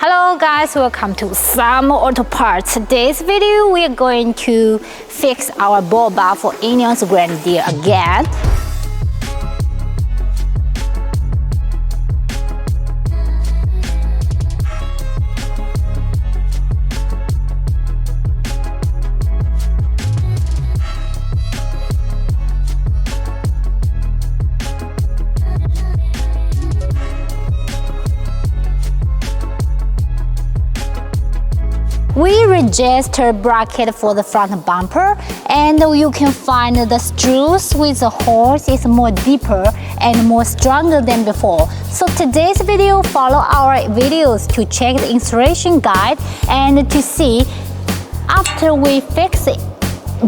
Hello guys, welcome to Some Auto Parts. Today's video we are going to fix our ball bar for Ineos Grenadier again. We register bracket for the front bumper, and you can find the screws with the holes is more deeper and more stronger than before. So today's video, follow our videos to check the installation guide and to see after we fix it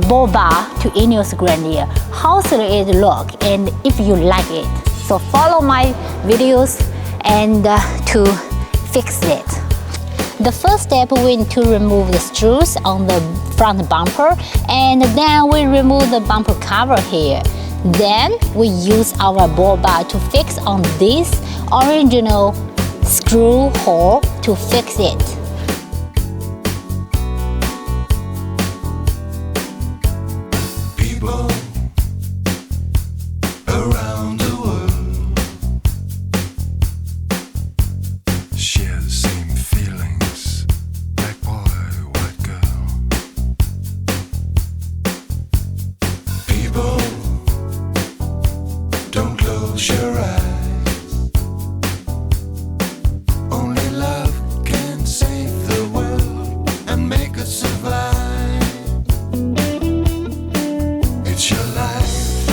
ball bar to Ineos Grenadier, how should it look and if you like it. So follow my videos and to fix it. The first step, we need to remove the screws on the front bumper, and then we remove the bumper cover here. Then we use our ball bar to fix on this original screw hole to fix it. People around the world share the same feelings, black boy, white girl. People, don't close your eyes. Only love can save the world and make us survive. It's your life.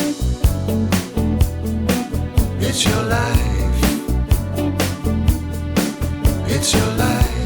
It's your life. It's your life.